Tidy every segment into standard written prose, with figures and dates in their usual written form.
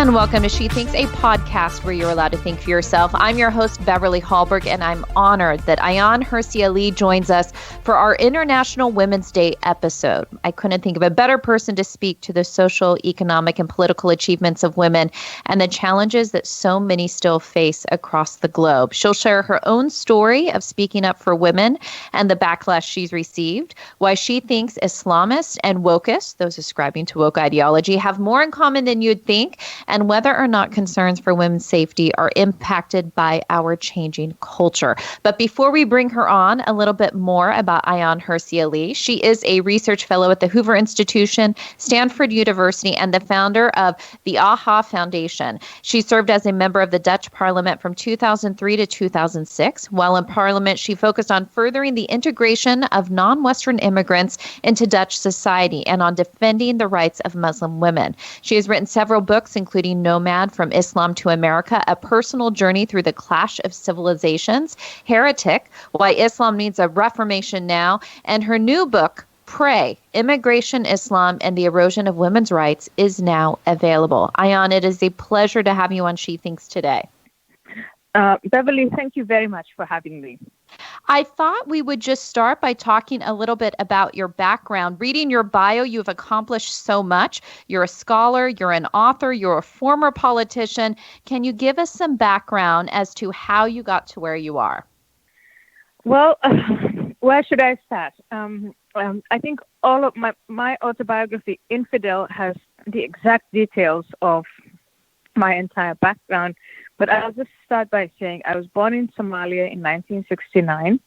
And welcome to She Thinks, a podcast where you're allowed to think for yourself. I'm your host, Beverly Hallberg, and I'm honored that Ayaan Hirsi Ali joins us for our International Women's Day episode. I couldn't think of a better person to speak to the social, economic, and political achievements of women and the challenges that so many still face across the globe. She'll share her own story of speaking up for women and the backlash she's received, why she thinks Islamists and Wokests, those ascribing to woke ideology, have more in common than you'd think, and whether or not concerns for women's safety are impacted by our changing culture. But before we bring her on, a little bit more about Ayaan Hirsi Ali. She is a research fellow at the Hoover Institution, Stanford University, and the founder of the AHA Foundation. She served as a member of the Dutch Parliament from 2003 to 2006. While in Parliament, she focused on furthering the integration of non-Western immigrants into Dutch society and on defending the rights of Muslim women. She has written several books, including Nomad, From Islam to America, A Personal Journey Through the Clash of Civilizations, Heretic, Why Islam Needs a Reformation Now, and her new book, Pray, Immigration, Islam, and the Erosion of Women's Rights, is now available. Ayaan, it is a pleasure to have you on She Thinks today. Beverly, thank you very much for having me. I thought we would just start by talking a little bit about your background. Reading your bio, you've accomplished so much. You're a scholar, you're an author, you're a former politician. Can you give us some background as to how you got to where you are? Well, where should I start? I think all of my autobiography, Infidel, has the exact details of my entire background. But I'll just start by saying I was born in Somalia in 1969.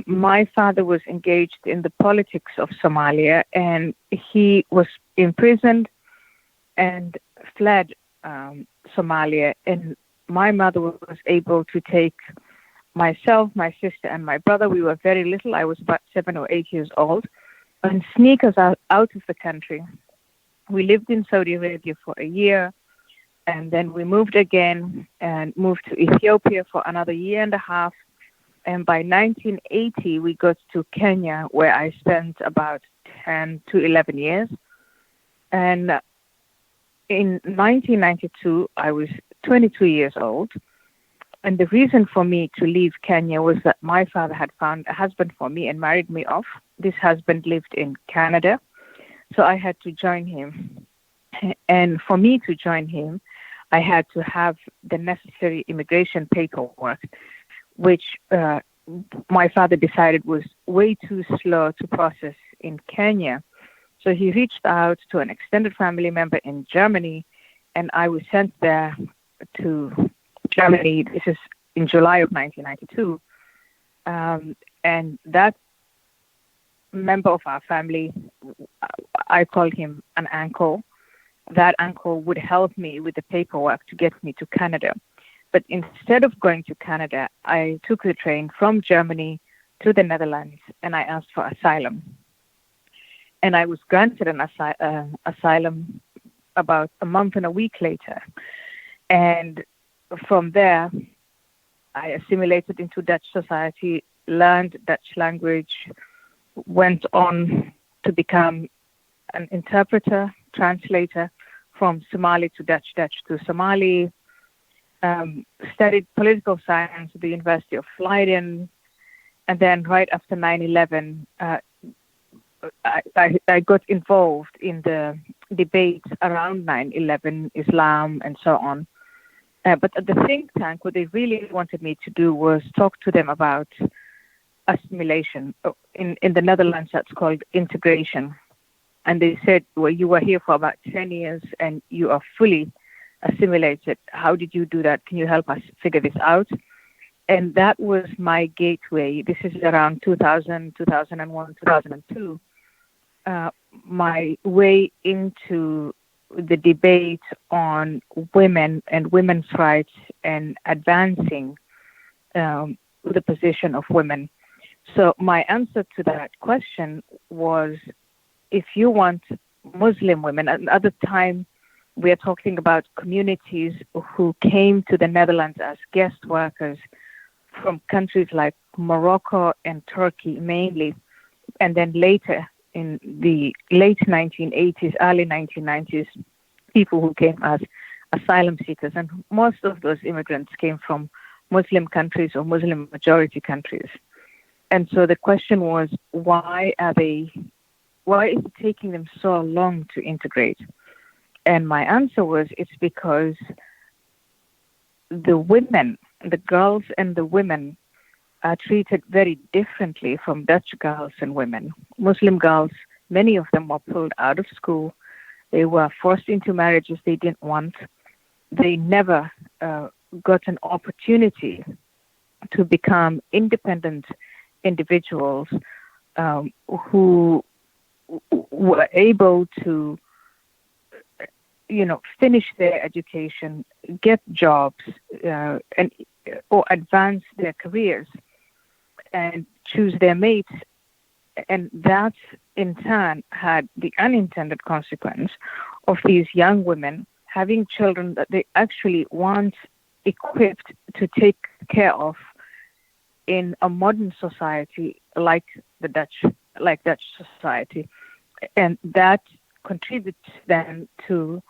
My father was engaged in the politics of Somalia, and he was imprisoned and fled Somalia. And my mother was able to take myself, my sister, and my brother. We were very little. I was about 7 or 8 years old, and sneak us out of the country. We lived in Saudi Arabia for a year. And then we moved again and moved to Ethiopia for another year and a half. And by 1980, we got to Kenya, where I spent about 10 to 11 years. And in 1992, I was 22 years old. And the reason for me to leave Kenya was that my father had found a husband for me and married me off. This husband lived in Canada, so I had to join him. And for me to join him, I had to have the necessary immigration paperwork, which my father decided was way too slow to process in Kenya. So he reached out to an extended family member in Germany, and I was sent there to Germany. This is in July of 1992. And that member of our family, I call him an uncle. That uncle would help me with the paperwork to get me to Canada. But instead of going to Canada, I took the train from Germany to the Netherlands, and I asked for asylum. And I was granted an asylum about a month and a week later. And from there, I assimilated into Dutch society, learned Dutch language, went on to become an interpreter, translator from Somali to Dutch, Dutch to Somali, studied political science at the University of Leiden, and then right after 9/11, I got involved in the debates around 9/11, Islam, and so on. But at the think tank, what they really wanted me to do was talk to them about assimilation. In the Netherlands, that's called integration. And they said, well, you were here for about 10 years and you are fully assimilated. How did you do that? Can you help us figure this out? And that was my gateway. This is around 2000, 2001, 2002. My way into the debate on women and women's rights and advancing the position of women. So my answer to that question was, if you want Muslim women, at the time we are talking about communities who came to the Netherlands as guest workers from countries like Morocco and Turkey mainly, and then later in the late 1980s, early 1990s, people who came as asylum seekers, and most of those immigrants came from Muslim countries or Muslim majority countries. And so the question was, why is it taking them so long to integrate? And my answer was, it's because the women, the girls and the women are treated very differently from Dutch girls and women. Muslim girls, many of them were pulled out of school. They were forced into marriages they didn't want. They never got an opportunity to become independent individuals who were able to, finish their education, get jobs, or advance their careers and choose their mates. And that, in turn, had the unintended consequence of these young women having children that they actually weren't equipped to take care of in a modern society like Dutch society. And that contributes then to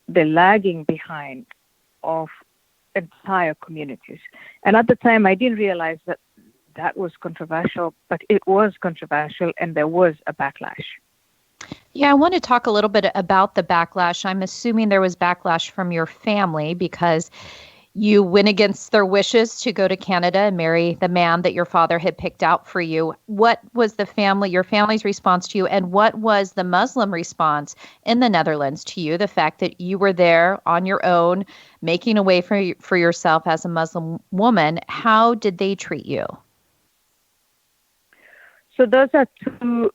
the lagging behind of entire communities. And at the time, I didn't realize that was controversial, but it was controversial, and there was a backlash. Yeah, I want to talk a little bit about the backlash. I'm assuming there was backlash from your family because you went against their wishes to go to Canada and marry the man that your father had picked out for you. What was your family's response to you, and what was the Muslim response in the Netherlands to you? The fact that you were there on your own, making a way for yourself as a Muslim woman, how did they treat you? So those are two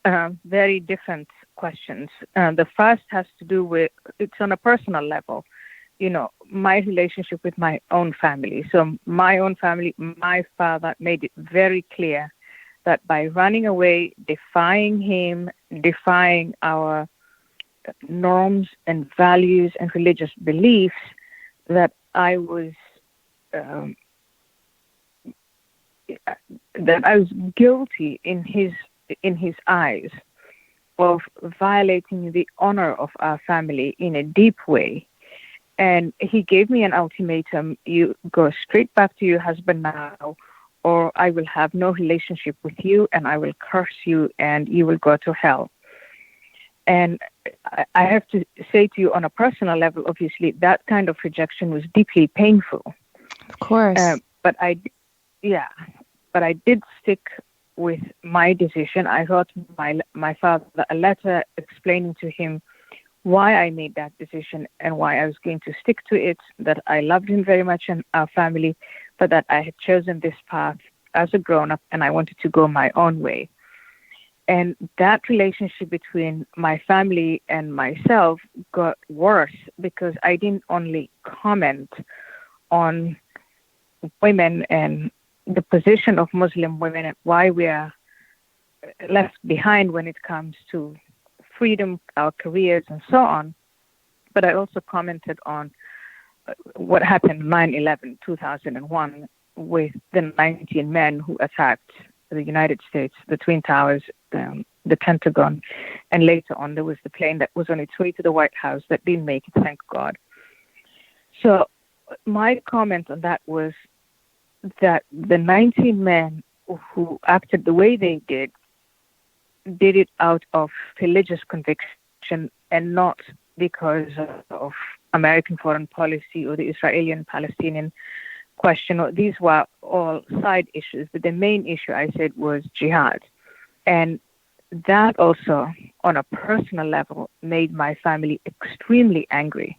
very different questions. The first has to do with, it's on a personal level, my relationship with my own family. So my own family, my father made it very clear that by running away, defying him, defying our norms and values and religious beliefs, that I was guilty in his eyes of violating the honor of our family in a deep way. And he gave me an ultimatum: you go straight back to your husband now, or I will have no relationship with you, and I will curse you, and you will go to hell. And I have to say to you, on a personal level, obviously, that kind of rejection was deeply painful. Of course. But I did stick with my decision. I wrote my father a letter explaining to him why I made that decision and why I was going to stick to it, that I loved him very much and our family, but that I had chosen this path as a grown-up and I wanted to go my own way. And that relationship between my family and myself got worse because I didn't only comment on women and the position of Muslim women and why we are left behind when it comes to freedom, our careers, and so on. But I also commented on what happened 9/11, 2001, with the 19 men who attacked the United States, the Twin Towers, the Pentagon, and later on there was the plane that was on its way to the White House that didn't make it, thank God. So my comment on that was that the 19 men who acted the way they did it out of religious conviction and not because of American foreign policy or the Israeli and Palestinian question. These were all side issues, but the main issue, I said, was jihad. And that also, on a personal level, made my family extremely angry.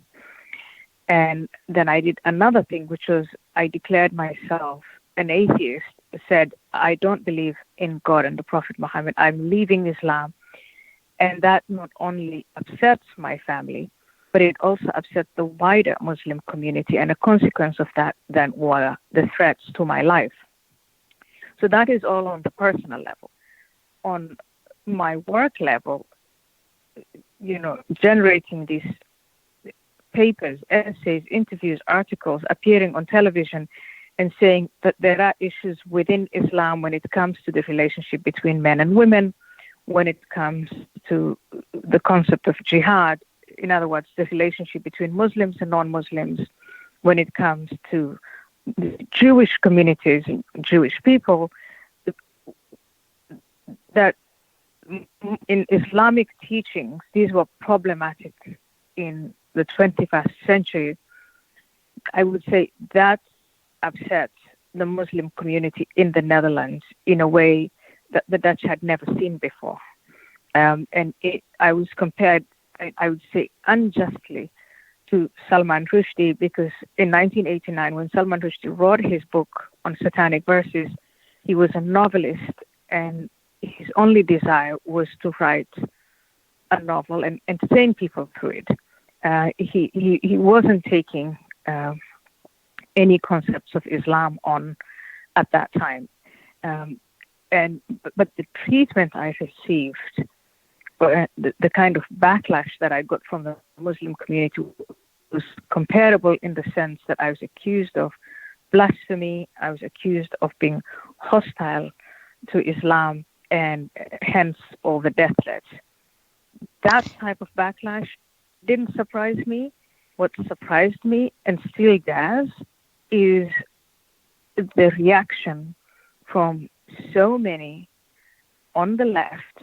And then I did another thing, which was I declared myself an atheist, said, I don't believe in God and the Prophet Muhammad. I'm leaving Islam. And that not only upsets my family, but it also upset the wider Muslim community. And a consequence of that then were the threats to my life. So that is all on the personal level. On my work level, generating these papers, essays, interviews, articles, appearing on television and saying that there are issues within Islam when it comes to the relationship between men and women, when it comes to the concept of jihad, in other words, the relationship between Muslims and non-Muslims when it comes to the Jewish communities, Jewish people, that in Islamic teachings, these were problematic in the 21st century. I would say that upset the Muslim community in the Netherlands in a way that the Dutch had never seen before. I was compared, I would say, unjustly to Salman Rushdie, because in 1989, when Salman Rushdie wrote his book on satanic verses, he was a novelist, and his only desire was to write a novel and entertain people through it. He wasn't taking any concepts of Islam on at that time. But the treatment I received, the kind of backlash that I got from the Muslim community, was comparable in the sense that I was accused of blasphemy, I was accused of being hostile to Islam, and hence all the death threats. That type of backlash didn't surprise me. What surprised me, and still does, is the reaction from so many on the left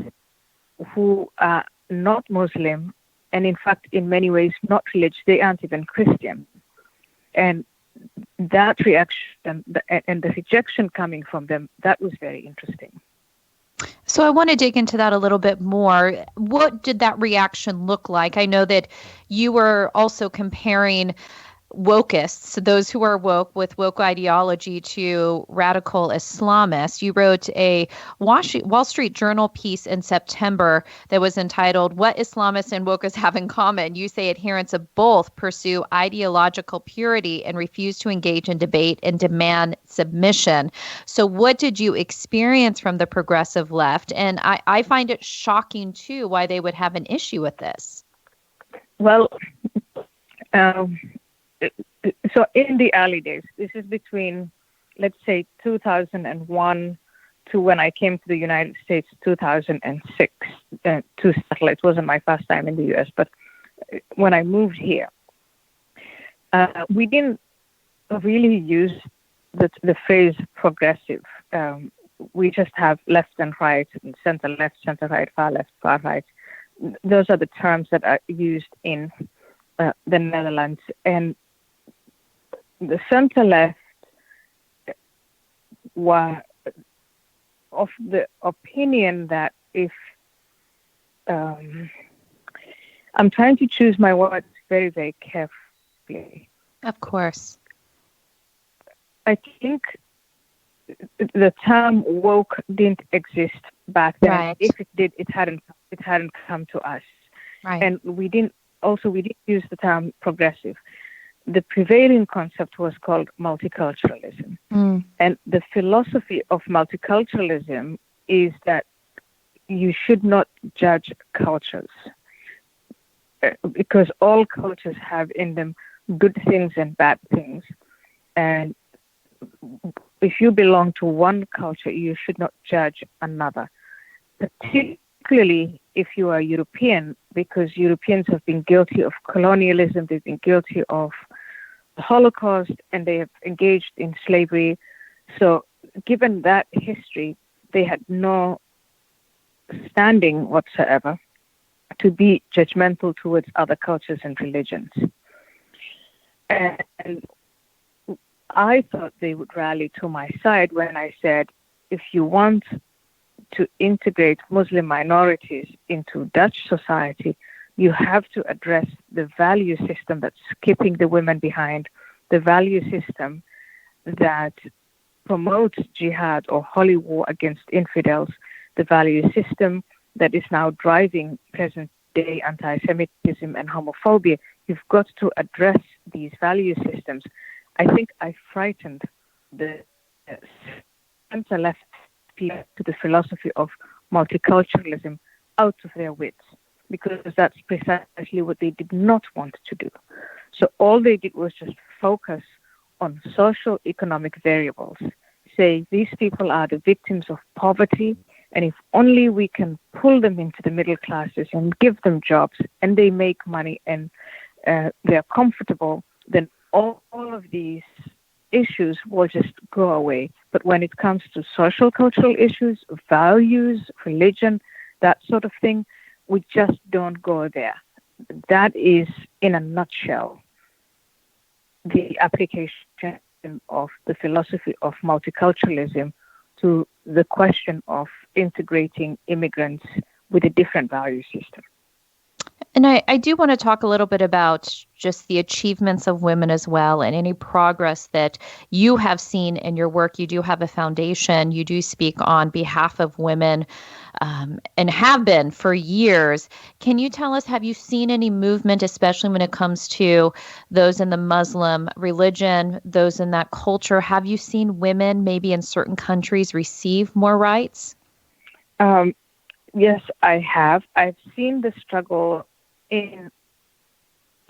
who are not Muslim, and in fact, in many ways, not religious. They aren't even Christian. And that reaction and the rejection coming from them, that was very interesting. So I want to dig into that a little bit more. What did that reaction look like? I know that you were also comparing wokeists, those who are woke with woke ideology, to radical Islamists. You wrote a Wall Street Journal piece in September that was entitled, "What Islamists and Wokeists Have in Common." You say adherents of both pursue ideological purity and refuse to engage in debate and demand submission. So what did you experience from the progressive left? And I find it shocking, too, why they would have an issue with this. Well, so in the early days, this is between, let's say, 2001 to when I came to the United States, 2006, to settle. It wasn't my first time in the U.S., but when I moved here, we didn't really use the phrase progressive. We just have left and right, center left, center right, far left, far right. Those are the terms that are used in the Netherlands. And the center-left were of the opinion that if I'm trying to choose my words very, very carefully. Of course. I think the term woke didn't exist back then. Right. If it did, it hadn't come to us. Right. And we didn't use the term progressive. The prevailing concept was called multiculturalism. And the philosophy of multiculturalism is that you should not judge cultures, because all cultures have in them good things and bad things. And if you belong to one culture, you should not judge another, particularly if you are European, because Europeans have been guilty of colonialism, they've been guilty of the Holocaust, and they have engaged in slavery. So given that history, they had no standing whatsoever to be judgmental towards other cultures and religions. And I thought they would rally to my side when I said, if you want to integrate Muslim minorities into Dutch society, you have to address the value system that's keeping the women behind, the value system that promotes jihad or holy war against infidels, the value system that is now driving present-day anti-Semitism and homophobia. You've got to address these value systems. I think I frightened the center-left people to the philosophy of multiculturalism out of their wits, because that's precisely what they did not want to do. So all they did was just focus on social economic variables, say these people are the victims of poverty And if only we can pull them into the middle classes and give them jobs and they make money and they're comfortable, then all of these issues will just go away. But when it comes to social, cultural issues, values, religion, that sort of thing, we just don't go there. That is, in a nutshell, the application of the philosophy of multiculturalism to the question of integrating immigrants with a different value system. And I do want to talk a little bit about just the achievements of women as well, and any progress that you have seen in your work. You do have a foundation. You do speak on behalf of women and have been for years. Can you tell us, have you seen any movement, especially when it comes to those in the Muslim religion, those in that culture? Have you seen women maybe in certain countries receive more rights? Yes, I have. I've seen the struggle in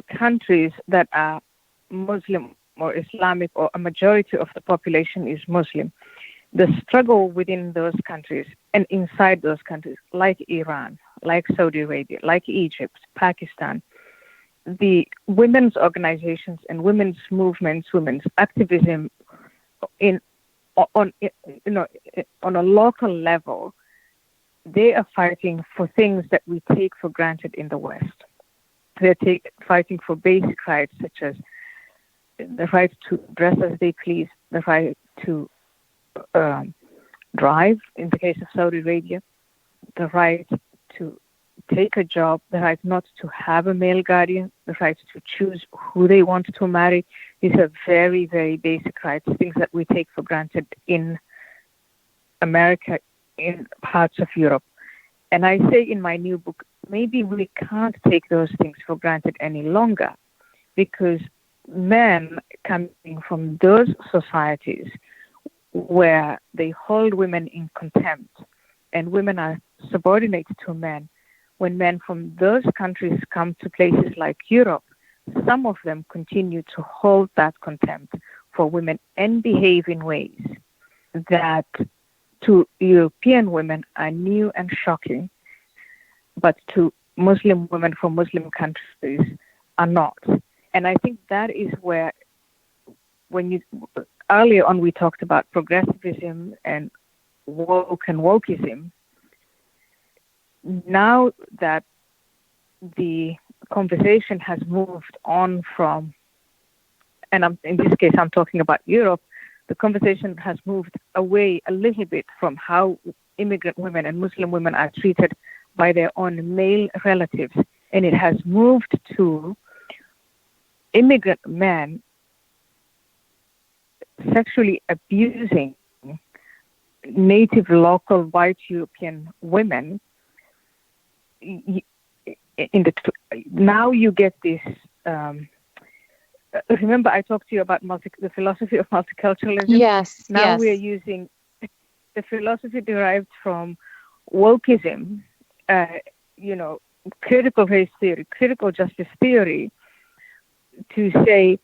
countries that are Muslim or Islamic, or a majority of the population is Muslim. The struggle within those countries and inside those countries, like Iran, like Saudi Arabia, like Egypt, Pakistan, the women's organizations and women's movements, women's activism on a local level, they are fighting for things that we take for granted in the West. They're fighting for basic rights such as the right to dress as they please, the right to drive, in the case of Saudi Arabia, the right to take a job, the right not to have a male guardian, the right to choose who they want to marry. These are very, very basic rights, things that we take for granted in America, in parts of Europe. And I say in my new book, maybe we can't take those things for granted any longer, because men coming from those societies where they hold women in contempt and women are subordinate to men, when men from those countries come to places like Europe, some of them continue to hold that contempt for women and behave in ways that to European women are new and shocking, but to Muslim women from Muslim countries are not. And I think that is where, earlier on we talked about progressivism and woke and wokeism. Now that the conversation has moved on from, and in this case I'm talking about Europe, the conversation has moved away a little bit from how immigrant women and Muslim women are treated by their own male relatives, and it has moved to immigrant men sexually abusing native local white European women. Now you get this. Remember, I talked to you about the philosophy of multiculturalism. Yes. Now we are using the philosophy derived from wokeism, critical race theory, critical justice theory, to say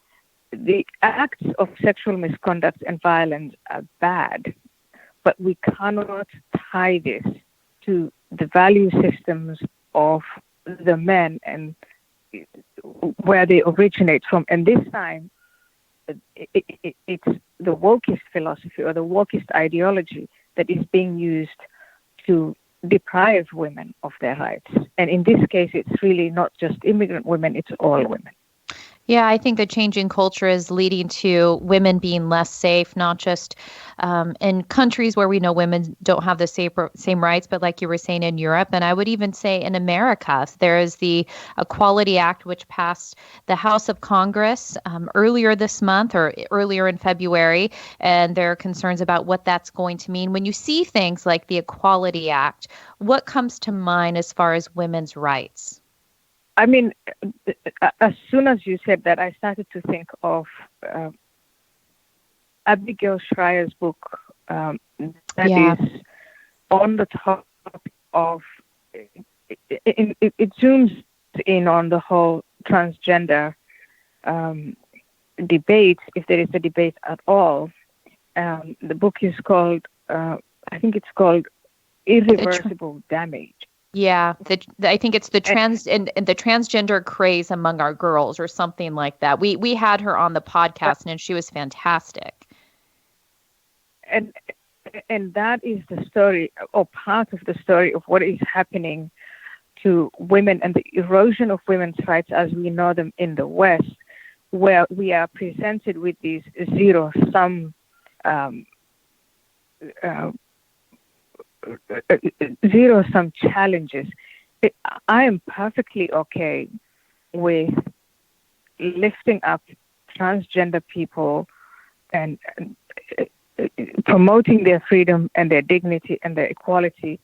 the acts of sexual misconduct and violence are bad, but we cannot tie this to the value systems of the men and where they originate from. And this time, it's the wokeist philosophy or the wokeist ideology that is being used to deprive women of their rights. And in this case, it's really not just immigrant women, it's all women. Yeah, I think the changing culture is leading to women being less safe, not just in countries where we know women don't have the same rights, but like you were saying, in Europe. And I would even say in America, there is the Equality Act, which passed the House of Congress earlier this month or earlier in February. And there are concerns about what that's going to mean. When you see things like the Equality Act, what comes to mind as far as women's rights? I mean, as soon as you said that, I started to think of Abigail Schreier's book that is on the top of, it zooms in on the whole transgender debate, if there is a debate at all. The book is called, I think it's called irreversible damage. Yeah, I think it's the the transgender craze among our girls or something like that. We had her on the podcast and she was fantastic. And that is the story, or part of the story, of what is happening to women and the erosion of women's rights as we know them in the West, where we are presented with these zero-sum challenges. I am perfectly okay with lifting up transgender people and promoting their freedom and their dignity and their equality.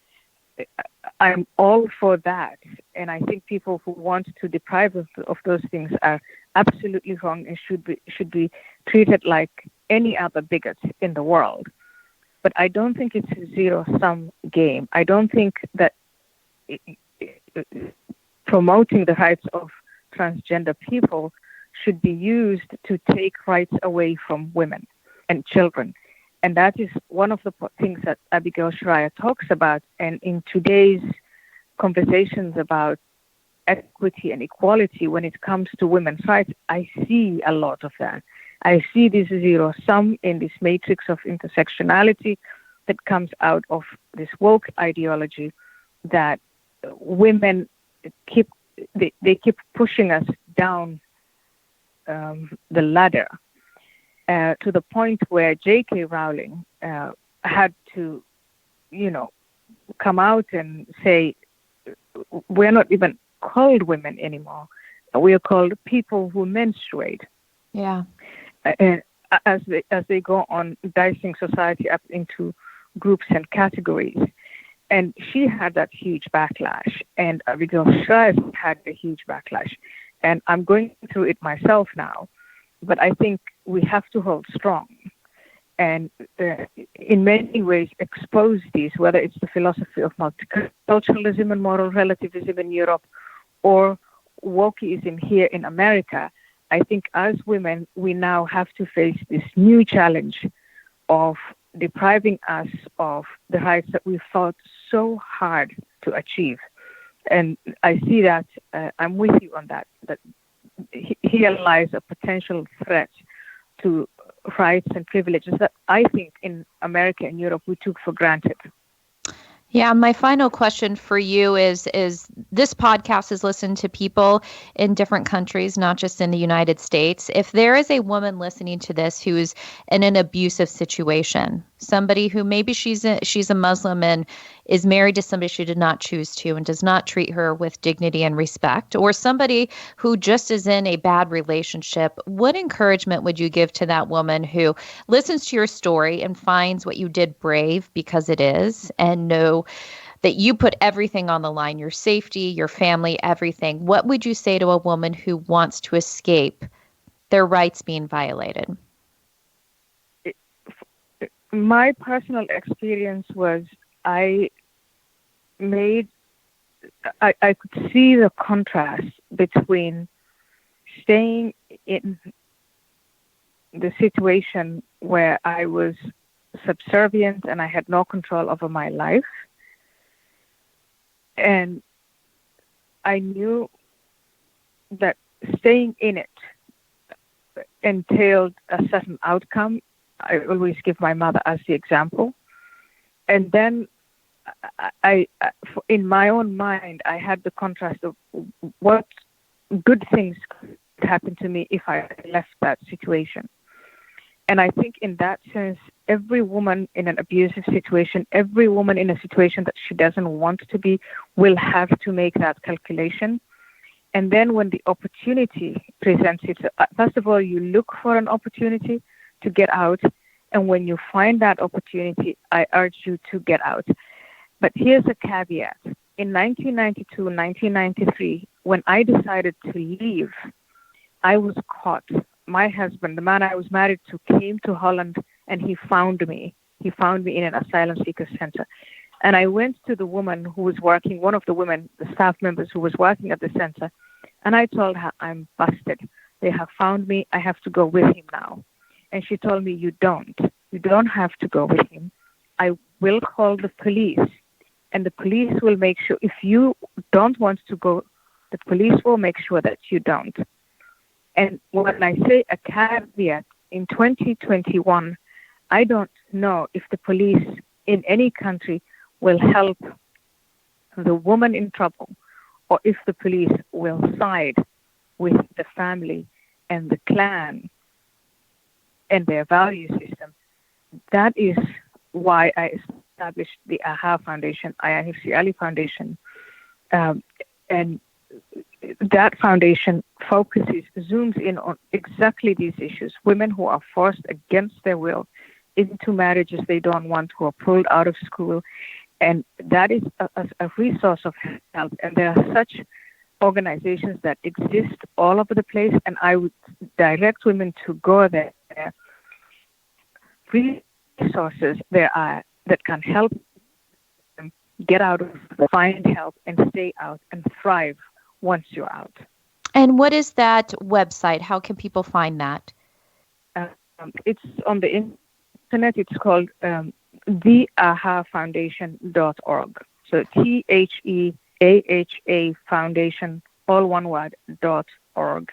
I'm all for that. And I think people who want to deprive us of those things are absolutely wrong and should be treated like any other bigot in the world. But I don't think it's a zero-sum game. I don't think that promoting the rights of transgender people should be used to take rights away from women and children. And that is one of the things that Abigail Shrier talks about. And in today's conversations about equity and equality, when it comes to women's rights, I see a lot of that. I see this zero-sum in this matrix of intersectionality that comes out of this woke ideology that women keep pushing us down the ladder to the point where J.K. Rowling had to, come out and say, we're not even called women anymore. We are called people who menstruate. Yeah. And as they go on dicing society up into groups and categories. And she had that huge backlash. And Abigail Shrier had a huge backlash. And I'm going through it myself now. But I think we have to hold strong and in many ways expose these, whether it's the philosophy of multiculturalism and moral relativism in Europe or wokeism here in America. I think as women, we now have to face this new challenge of depriving us of the rights that we fought so hard to achieve. And I see that, I'm with you on that here lies a potential threat to rights and privileges that I think in America and Europe we took for granted. Yeah, my final question for you is this podcast is listened to people in different countries, not just in the United States. If there is a woman listening to this who is in an abusive situation, somebody who maybe she's a Muslim and is married to somebody she did not choose to and does not treat her with dignity and respect, or somebody who just is in a bad relationship, what encouragement would you give to that woman who listens to your story and finds what you did brave, because it is, and know that you put everything on the line, your safety, your family, everything? What would you say to a woman who wants to escape their rights being violated? My personal experience was I could see the contrast between staying in the situation where I was subservient and I had no control over my life. And I knew that staying in it entailed a certain outcome. I always give my mother as the example. And then I in my own mind, I had the contrast of what good things could happen to me if I left that situation. And I think in that sense, every woman in an abusive situation, every woman in a situation that she doesn't want to be, will have to make that calculation. And then when the opportunity presents itself, first of all, you look for an opportunity to get out. And when you find that opportunity, I urge you to get out. But here's a caveat. In 1992, 1993, when I decided to leave, I was caught. My husband, the man I was married to, came to Holland and he found me. He found me in an asylum seeker center. And I went to the woman who was working, one of the women, the staff members who was working at the center, and I told her, I'm busted. They have found me. I have to go with him now. And she told me, you don't have to go with him. I will call the police And the police will make sure, if you don't want to go, the police will make sure that you don't. And when I say a caveat, in 2021, I don't know if the police in any country will help the woman in trouble, or if the police will side with the family and the clan and their value system. That is why I established the AHA Foundation, Ayaan Hirsi Ali Foundation. And that foundation zooms in on exactly these issues. Women who are forced against their will into marriages they don't want, who are pulled out of school. And that is a resource of help. And there are such organizations that exist all over the place. And I would direct women to go there. Resources there are that can help them get out of, find help, and stay out and thrive once you're out. And what is that website? How can people find that? It's on the internet. It's called theahafoundation.org. So THEAHA Foundation, all one word, .org.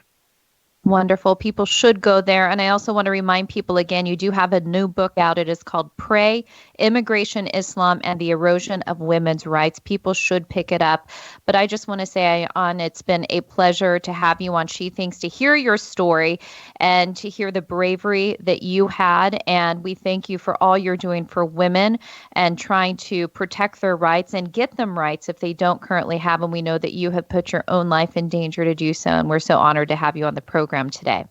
Wonderful. People should go there. And I also want to remind people again, you do have a new book out. It is called Pray, Immigration, Islam, and the Erosion of Women's Rights. People should pick it up. But I just want to say, Ayaan, it's been a pleasure to have you on She Thinks, to hear your story and to hear the bravery that you had. And we thank you for all you're doing for women and trying to protect their rights and get them rights if they don't currently have them. We know that you have put your own life in danger to do so. And we're so honored to have you on the program today.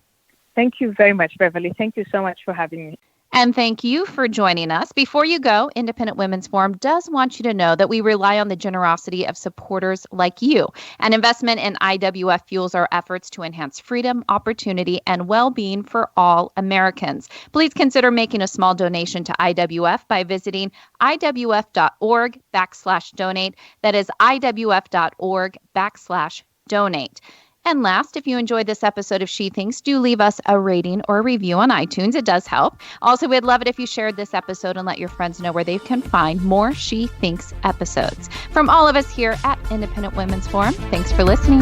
Thank you very much, Beverly. Thank you so much for having me. And thank you for joining us. Before you go, Independent Women's Forum does want you to know that we rely on the generosity of supporters like you. An investment in IWF fuels our efforts to enhance freedom, opportunity, and well-being for all Americans. Please consider making a small donation to IWF by visiting iwf.org/donate. That is iwf.org/donate. And last, if you enjoyed this episode of She Thinks, do leave us a rating or a review on iTunes. It does help. Also, we'd love it if you shared this episode and let your friends know where they can find more She Thinks episodes. From all of us here at Independent Women's Forum, thanks for listening.